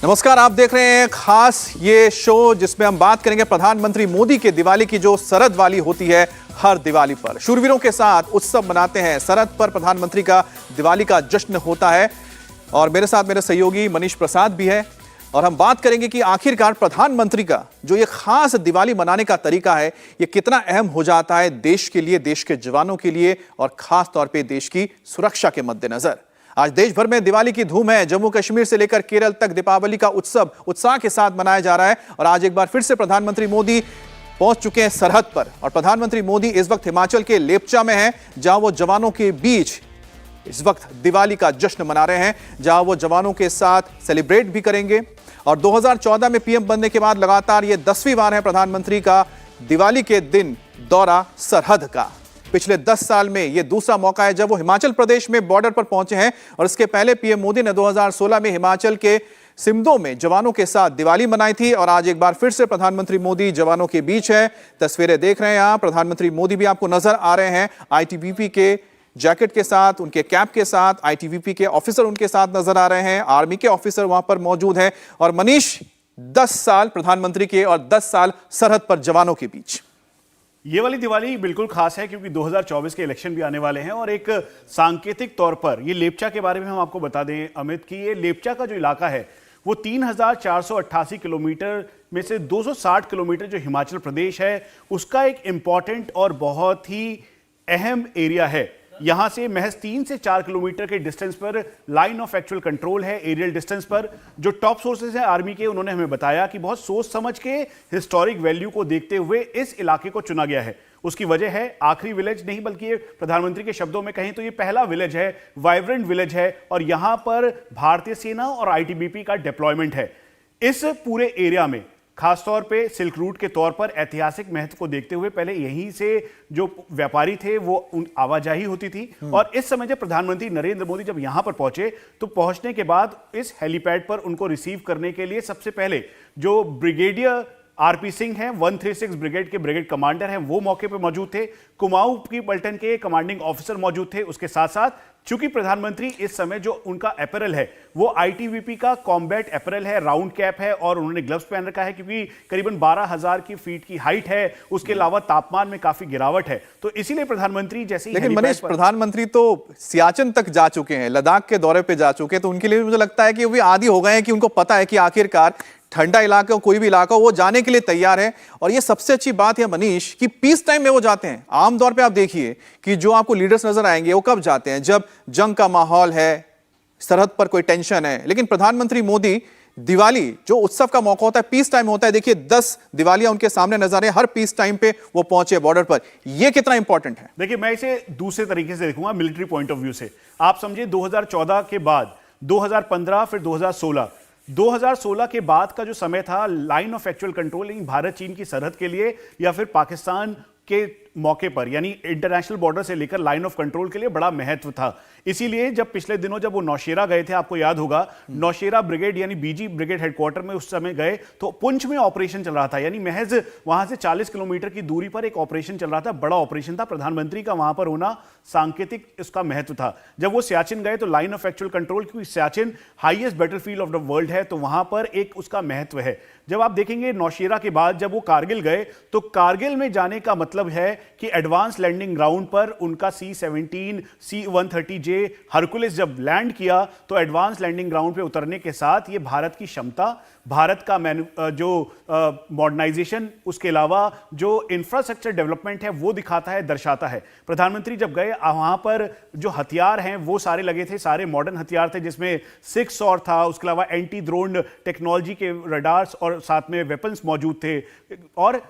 नमस्कार, आप देख रहे हैं खास ये शो जिसमें हम बात करेंगे प्रधानमंत्री मोदी के दिवाली की जो सरहद वाली होती है। हर दिवाली पर शूरवीरों के साथ उत्सव मनाते हैं, सरहद पर प्रधानमंत्री का दिवाली का जश्न होता है। और मेरे साथ मेरे सहयोगी मनीष प्रसाद भी है और हम बात करेंगे कि आखिरकार प्रधानमंत्री का जो ये खास दिवाली मनाने का तरीका है ये कितना अहम हो जाता है देश के लिए, देश के जवानों के लिए और खास तौर पे देश की सुरक्षा के मद्देनजर। आज देश भर में दिवाली की धूम है। जम्मू कश्मीर से लेकर केरल तक दीपावली का उत्सव उत्साह के साथ मनाया जा रहा है और आज एक बार फिर से प्रधानमंत्री मोदी पहुंच चुके हैं सरहद पर। और प्रधानमंत्री मोदी इस वक्त हिमाचल के लेपचा में हैं, जहां वो जवानों के बीच इस वक्त दिवाली का जश्न मना रहे हैं, जहां वो जवानों के साथ सेलिब्रेट भी करेंगे। और 2014 में पीएम बनने के बाद लगातार ये 10वीं बार है प्रधानमंत्री का दिवाली के दिन दौरा सरहद का। पिछले 10 साल में यह दूसरा मौका है जब वो हिमाचल प्रदेश में बॉर्डर पर पहुंचे हैं। और इसके पहले पीएम मोदी ने 2016 में हिमाचल के सिमदो में जवानों के साथ दिवाली मनाई थी। और आज एक बार फिर से प्रधानमंत्री मोदी जवानों के बीच है। तस्वीरें देख रहे हैं यहां, प्रधानमंत्री मोदी भी आपको नजर आ रहे हैं आईटीबीपी के जैकेट के साथ, उनके कैप के साथ। आईटीबीपी के ऑफिसर उनके साथ नजर आ रहे हैं, आर्मी के ऑफिसर वहां पर मौजूद हैं। और मनीष, 10 साल प्रधानमंत्री के और 10 साल सरहद पर जवानों के बीच। ये वाली दिवाली बिल्कुल खास है क्योंकि 2024 के इलेक्शन भी आने वाले हैं और एक सांकेतिक तौर पर ये लेपचा के बारे में हम आपको बता दें अमित कि ये लेपचा का जो इलाका है वो 3488 किलोमीटर में से 260 किलोमीटर जो हिमाचल प्रदेश है उसका एक इंपॉर्टेंट और बहुत ही अहम एरिया है। यहां से महज 3 से 4 किलोमीटर के डिस्टेंस पर लाइन ऑफ एक्चुअल कंट्रोल है, एरियल डिस्टेंस पर। जो टॉप सोर्सेज हैं आर्मी के, उन्होंने हमें बताया कि बहुत सोच समझ के हिस्टोरिक वैल्यू को देखते हुए इस इलाके को चुना गया है। उसकी वजह है आखिरी विलेज नहीं बल्कि प्रधानमंत्री के शब्दों में कहें तो ये पहला विलेज है, वाइब्रेंट विलेज है और यहां पर भारतीय सेना और आईटीबीपी का डिप्लॉयमेंट है। इस पूरे एरिया में खासतौर पे सिल्क रूट के तौर पर ऐतिहासिक महत्व को देखते हुए पहले यहीं से जो व्यापारी थे वो आवाजाही होती थी। और इस समय जब प्रधानमंत्री नरेंद्र मोदी जब यहां पर पहुंचे तो पहुंचने के बाद इस हेलीपैड पर उनको रिसीव करने के लिए सबसे पहले जो ब्रिगेडियर आरपी सिंह हैं, 136 ब्रिगेड के ब्रिगेड कमांडर हैं, वो मौके पर मौजूद थे। कुमाऊं की पलटन के कमांडिंग ऑफिसर मौजूद थे। उसके साथ साथ चूंकि प्रधानमंत्री इस समय जो उनका अपैरल है वो आईटीबीपी का कॉम्बैट अपैरल है, राउंड कैप है और उन्होंने ग्लव्स पहन रखा है क्योंकि करीबन 12,000 की फीट की हाइट है। उसके अलावा तापमान में काफी गिरावट है, तो इसीलिए प्रधानमंत्री जैसे लेकिन मनीष, प्रधानमंत्री तो सियाचिन तक जा चुके हैं, लद्दाख के दौरे पे जा चुके हैं, तो उनके लिए मुझे लगता है कि वो भी आदी हो गए हैं कि उनको पता है कि आखिरकार ठंडा इलाका हो, कोई भी इलाका हो, वो जाने के लिए तैयार है। और ये सबसे अच्छी बात है मनीष कि पीस टाइम में वो जाते हैं। आमतौर पे आप देखिए कि जो आपको लीडर्स नजर आएंगे वो कब जाते हैं, जब जंग का माहौल है, सरहद पर कोई टेंशन है। लेकिन प्रधानमंत्री मोदी दिवाली जो उत्सव का मौका होता है, पीस टाइम होता है। देखिए 10 दिवालियां उनके सामने नजर है, हर पीस टाइम पे वो पहुंचे बॉर्डर पर। ये कितना इंपॉर्टेंट है? देखिए मैं इसे दूसरे तरीके से देखूंगा, मिलिट्री पॉइंट ऑफ व्यू से। आप समझिए 2014 के बाद 2015 फिर 2016 के बाद का जो समय था line of actual control Bharat चीन की सरहद के लिए या फिर पाकिस्तान के मौके पर यानी इंटरनेशनल बॉर्डर से लेकर लाइन ऑफ कंट्रोल के लिए बड़ा महत्व था। इसीलिए जब पिछले दिनों जब वो नौशेरा गए थे, आपको याद होगा, नौशेरा ब्रिगेड यानी बीजी ब्रिगेड हेडक्वार्टर में उस समय गए तो पुंछ में ऑपरेशन चल रहा था, यानी महज वहां से 40 किलोमीटर की दूरी पर एक ऑपरेशन चल रहा था, बड़ा ऑपरेशन था। प्रधानमंत्री का वहां पर होना सांकेतिक उसका महत्व था। जब वो सियाचिन गए तो लाइन ऑफ एक्चुअल कंट्रोल, क्योंकि Siachen highest battlefield of the world है, तो वहां पर एक उसका महत्व है। जब आप देखेंगे नौशेरा के बाद जब वो कारगिल गए तो कारगिल में जाने का मतलब है कि एडवांस लैंडिंग ग्राउंड पर उनका C-17 C-130J हरकुलिस जब लैंड किया तो एडवांस लैंडिंग ग्राउंड पे उतरने के साथ ये भारत की क्षमता, भारत का जो मॉडर्नाइजेशन, उसके अलावा जो इंफ्रास्ट्रक्चर डेवलपमेंट है वो दिखाता है, दर्शाता है। प्रधानमंत्री जब गए वहां पर जो हथियार हैं वो सारे लगे थे, सारे मॉडर्न हथियार थे, जिसमें 6 सॉर था, उसके अलावा एंटी ड्रोन टेक्नोलॉजी के रडार्स और साथ में वेपन्स मौजूद थे। और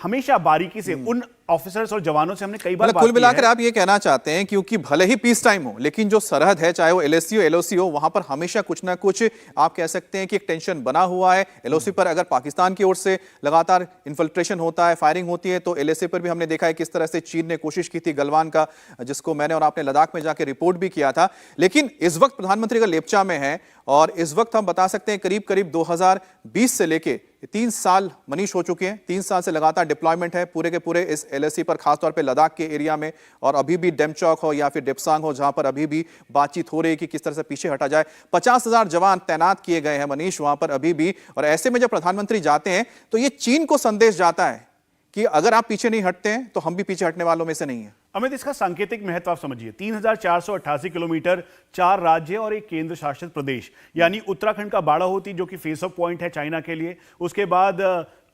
हमेशा बारीकी से उन ऑफिसर्स और जवानों से हमने कई बार कुल मिलाकर आप ये कहना चाहते हैं क्योंकि भले ही पीस टाइम हो लेकिन जो सरहद है, चाहे वो एलएसी हो एलओसी हो, वहां पर हमेशा कुछ ना कुछ आप कह सकते हैं कि एक टेंशन बना हुआ है। एलओसी पर अगर पाकिस्तान की ओर से लगातार इन्फिल्ट्रेशन होता है, फायरिंग होती है, तो एलएसी पर भी हमने देखा है किस तरह से चीन ने कोशिश की थी गलवान का, जिसको मैंने और आपने लद्दाख में जाकर रिपोर्ट भी किया था। लेकिन इस वक्त प्रधानमंत्री का लेपचा में है और इस वक्त हम बता सकते हैं करीब करीब 2020 से लेके 3 साल मनीष हो चुके हैं, 3 साल से लगातार डिप्लॉयमेंट है पूरे के पूरे इस LAC पर, खासतौर पे लद्दाख के एरिया में, और अभी भी डेमचौक हो या फिर डेप्सांग हो, जहां पर अभी भी बातचीत हो रही है कि किस तरह से पीछे हटा जाए। 50,000 जवान तैनात किए गए हैं मनीष वहां पर अभी भी, और ऐसे में जब प्रधानमंत्री जाते हैं तो ये चीन को संदेश जाता है कि अगर आप पीछे नहीं हटते हैं तो हम भी पीछे हटने वालों में से नहीं है। अमित, इसका सांकेतिक महत्व आप समझिए। 3,488 किलोमीटर, 4 राज्य और एक केंद्र शासित प्रदेश, यानी उत्तराखंड का बाड़ाहोती जो कि फेस ऑफ पॉइंट है चाइना के लिए, उसके बाद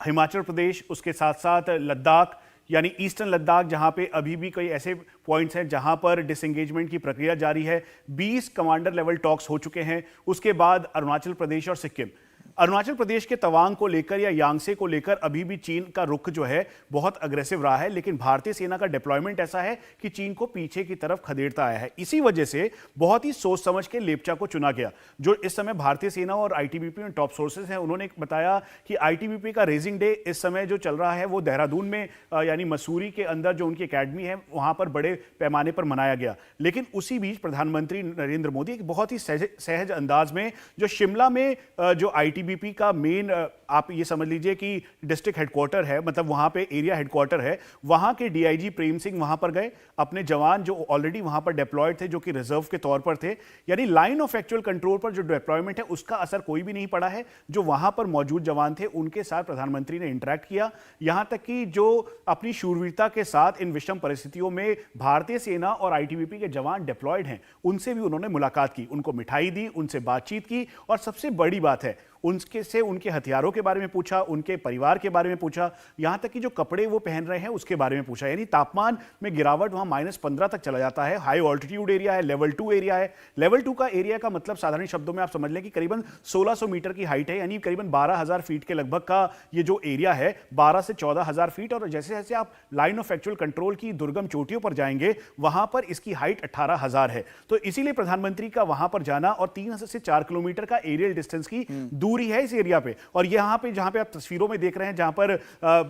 हिमाचल प्रदेश, उसके साथ साथ लद्दाख यानी ईस्टर्न लद्दाख, जहां पे अभी भी कई ऐसे पॉइंट्स हैं जहां पर डिसएंगेजमेंट की प्रक्रिया जारी है। 20 कमांडर लेवल टॉक्स हो चुके हैं। उसके बाद अरुणाचल प्रदेश और सिक्किम। अरुणाचल प्रदेश के तवांग को लेकर या यांगसे को लेकर अभी भी चीन का रुख जो है बहुत अग्रेसिव रहा है, लेकिन भारतीय सेना का डिप्लॉयमेंट ऐसा है कि चीन को पीछे की तरफ खदेड़ता आया है। इसी वजह से बहुत ही सोच समझ के लेप्चा को चुना गया। जो इस समय भारतीय सेना और आईटीबीपी में टॉप सोर्सेज हैं, उन्होंने बताया कि आईटीबीपी का रेजिंग डे इस समय जो चल रहा है वो देहरादून में यानी मसूरी के अंदर जो उनकी एकेडमी है वहां पर बड़े पैमाने पर मनाया गया। लेकिन उसी बीच प्रधानमंत्री नरेंद्र मोदी एक बहुत ही सहज अंदाज में जो शिमला में जो आईटीबीपी का मेन आप ये समझ लीजिए कि डिस्ट्रिक्ट हेडक्वार्टर है, मतलब वहां पे एरिया हेडक्वार्टर है, वहां के डीआईजी प्रेम सिंह वहां पर गए। अपने जवान जो ऑलरेडी वहां पर डिप्लॉयड थे, जो कि रिजर्व के तौर पर थे, यानी लाइन ऑफ एक्चुअल कंट्रोल पर जो डिप्लॉयमेंट है उसका असर कोई भी नहीं पड़ा है। जो वहां पर मौजूद जवान थे उनके साथ प्रधानमंत्री ने इंटरेक्ट किया, यहां तक कि जो अपनी शूरवीरता के साथ इन विषम परिस्थितियों में भारतीय सेना और आईटीबीपी के जवान डिप्लॉयड हैं उनसे भी उन्होंने मुलाकात की, उनको मिठाई दी, उनसे बातचीत की, और सबसे बड़ी बात है उनके से उनके हथियारों के बारे में पूछा, उनके परिवार के बारे में पूछा, यहां तक कि जो कपड़े वो पहन रहे हैं उसके बारे में पूछा। यानी तापमान में गिरावट वहां -15 तक चला जाता है। हाई ऑल्टीट्यूड एरिया है, लेवल 2 एरिया है। लेवल 2 का एरिया का मतलब साधारण शब्दों में आप समझ लें कि करीबन 1600 मीटर की हाइट है, यानी करीबन 12,000 फीट के लगभग का ये जो एरिया है, 12 से 14,000 फीट। और जैसे जैसे आप लाइन ऑफ एक्चुअल कंट्रोल की दुर्गम चोटियों पर जाएंगे वहां पर इसकी हाइट 18,000 है। तो इसीलिए प्रधानमंत्री का वहां पर जाना, और 3 से 4 किलोमीटर का एरियल डिस्टेंस की दूरी है इस एरिया पे। और यहां पे जहां पे आप तस्वीरों में देख रहे हैं, जहां पर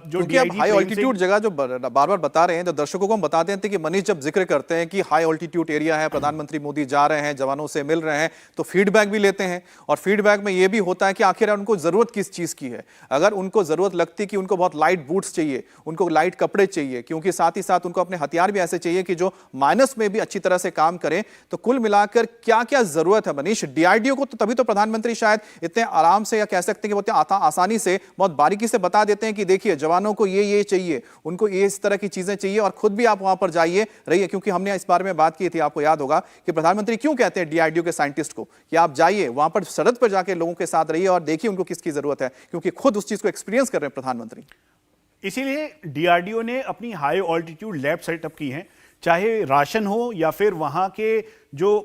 जो डीआईजी हाई ऑल्टीट्यूड जगह जो बार बार बता रहे हैं, तो दर्शकों को हम बता देते हैं कि मनीष जब जिक्र करते हैं कि हाई ऑल्टीट्यूड एरिया है, प्रधानमंत्री मोदी जा रहे हैं, जवानों से मिल रहे हैं, तो फीडबैक भी लेते हैं, और फीडबैक में यह भी होता है कि आखिर उनको जरूरत किस चीज की है। अगर उनको जरूरत लगती कि उनको बहुत लाइट बूट्स चाहिए, उनको लाइट कपड़े चाहिए, क्योंकि साथ ही साथ उनको अपने हथियार भी ऐसे चाहिए कि जो माइनस में भी अच्छी तरह से काम करें, तो कुल मिलाकर क्या क्या जरूरत है मनीष डीआरडीओ को? तो तभी तो प्रधानमंत्री शायद इतने आराम से, या कह सकते हैं कि बहुत आसानी से, बहुत बारीकी से बता देते हैं कि देखिए जवानों को ये चाहिए, उनको ये इस तरह की चीजें चाहिए, और खुद भी आप वहां पर जाइए रहिए। क्योंकि हमने इस बारे में बात की थी, आपको याद होगा कि प्रधानमंत्री क्यों कहते हैं डीआरडीओ के साइंटिस्ट को कि आप जाइए वहां पर, सरहद पर जाके लोगों के साथ रहिए और देखिए उनको किसकी जरूरत है, क्योंकि खुद उस चीज को एक्सपीरियंस कर रहे हैं प्रधानमंत्री। इसीलिए डीआरडीओ ने अपनी हाई ऑल्टीट्यूड लैब सेटअप की हैं, चाहे राशन हो या फिर वहां के जो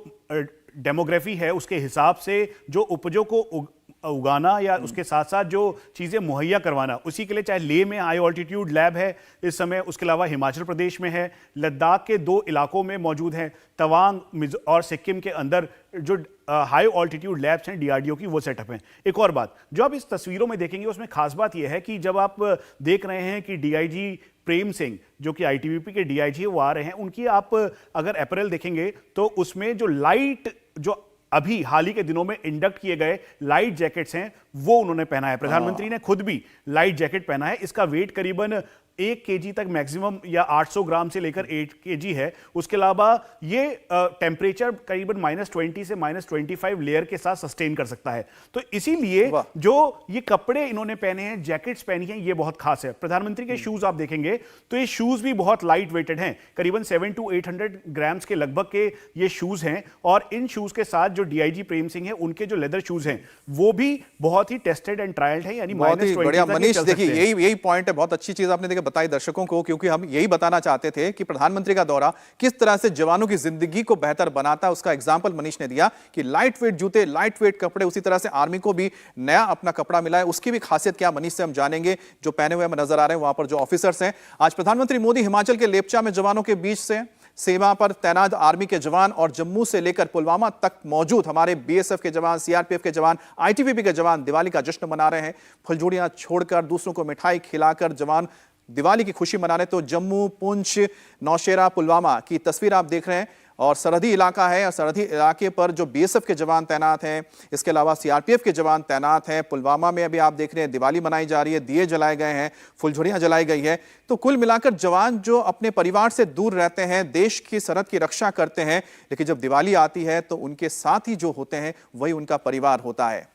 डेमोग्राफी है उसके हिसाब से जो उपजों को उगाना या उसके साथ साथ जो चीजें मुहैया करवाना, उसी के लिए चाहे लेह में हाई ऑल्टीट्यूड लैब है इस समय, उसके अलावा हिमाचल प्रदेश में है, लद्दाख के 2 इलाकों में मौजूद हैं, तवांग और सिक्किम के अंदर जो हाई ऑल्टीट्यूड लैब्स हैं डीआरडीओ की, वो सेटअप हैं। एक और बात जो आप इस तस्वीरों में देखेंगे उसमें खास बात यह है कि जब आप देख रहे हैं कि डीआईजी प्रेम सिंह जो कि आईटीबीपी के डीआईजी वो आ रहे हैं, उनकी आप अगर अपैरल देखेंगे तो उसमें जो लाइट, जो अभी हाल ही के दिनों में इंडक्ट किए गए लाइट जैकेट्स हैं, वो उन्होंने पहना है। प्रधानमंत्री ने खुद भी लाइट जैकेट पहना है। इसका वेट करीबन 1 केजी तक मैक्सिमम या 800 ग्राम से लेकर 8 केजी है। उसके अलावा ये टेम्परेचर करीबन -20 से -25 लेयर के साथ सस्टेन कर सकता है। तो इसीलिए जो ये कपड़े इन्होंने पहने हैं, जैकेट्स पहनी हैं, ये बहुत खास है। प्रधानमंत्री के शूज आप देखेंगे तो ये शूज भी बहुत लाइट वेटेड हैं, करीबन 700 to 800 ग्राम्स के लगभग के ये शूज हैं। और इन शूज के साथ जो डीआईजी प्रेम सिंह है, उनके जो लेदर शूज हैं वो भी बहुत ही टेस्टेड एंड ट्रायल्ड है, यानी बढ़िया। मनीष देखिए यही पॉइंट है, बहुत अच्छी चीज आपने देखिए बताई दर्शकों को, क्योंकि हम यही बताना चाहते थे कि प्रधानमंत्री का दौरा किस तरह से जवानों की जिंदगी को बेहतर बनाता है। उसका एग्जांपल मनीष ने दिया कि लाइट वेट जूते, लाइट वेट कपड़े, उसी तरह से आर्मी को भी नया अपना कपड़ा मिला है। उसकी भी खासियत क्या मनीष से हम जानेंगे, जो पहने हुए नजर आ रहे हैं वहां पर जो ऑफिसर्स हैं। आज प्रधानमंत्री मोदी हिमाचल के लेप्चा में जवानों के बीच से सेवा पर तैनात आर्मी के जवान और जम्मू से लेकर पुलवामा तक मौजूद हमारे बीएसएफ के जवान, सीआरपीएफ के जवान, आईटीबीपी के जवान दिवाली का जश्न मना रहे हैं। फुलझड़ियां छोड़कर, दूसरों को मिठाई खिलाकर जवान दिवाली की खुशी मना रहे। तो जम्मू, पुंछ, नौशेरा, पुलवामा की तस्वीर आप देख रहे हैं, और सरहदी इलाका है और सरहदी इलाके पर जो बीएसएफ के जवान तैनात हैं, इसके अलावा सीआरपीएफ के जवान तैनात हैं। पुलवामा में अभी आप देख रहे हैं दिवाली मनाई जा रही है, दिए जलाए गए हैं, फुलझड़ियां जलाई गई है। तो कुल मिलाकर जवान जो अपने परिवार से दूर रहते हैं, देश की सरहद की रक्षा करते हैं, लेकिन जब दिवाली आती है तो उनके साथ ही जो होते हैं वही उनका परिवार होता है।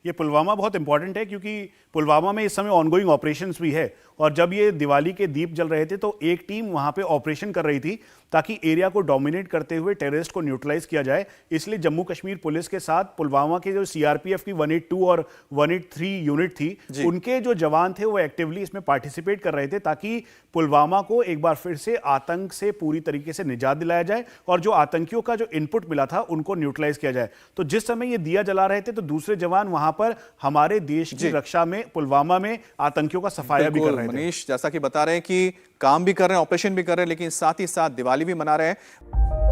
ये पुलवामा बहुत इंपॉर्टेंट है क्योंकि पुलवामा में इस समय ऑनगोइंग ऑपरेशंस भी है और जब ये दिवाली के दीप जल रहे थे तो एक टीम वहां पे ऑपरेशन कर रही थी ताकि एरिया को डोमिनेट करते हुए टेररिस्ट को न्यूट्रलाइज किया जाए। इसलिए जम्मू कश्मीर पुलिस के साथ पुलवामा के जो सीआरपीएफ की 182 और 183 यूनिट थी, उनके जो जवान थे वो एक्टिवली इसमें पार्टिसिपेट कर रहे थे ताकि पुलवामा को एक बार फिर से आतंक से पूरी तरीके से निजात दिलाया जाए और जो आतंकियों का जो इनपुट मिला था उनको न्यूट्रलाइज किया जाए। तो जिस समय ये दिया जला रहे थे तो दूसरे जवान वहां पर हमारे देश की रक्षा में पुलवामा में आतंकियों का सफाया भी कर रहे थे। मनीष, जैसा कि बता रहे हैं कि काम भी कर रहे हैं, ऑपरेशन भी कर रहे हैं, लेकिन साथ ही साथ दिवाली भी मना रहे हैं।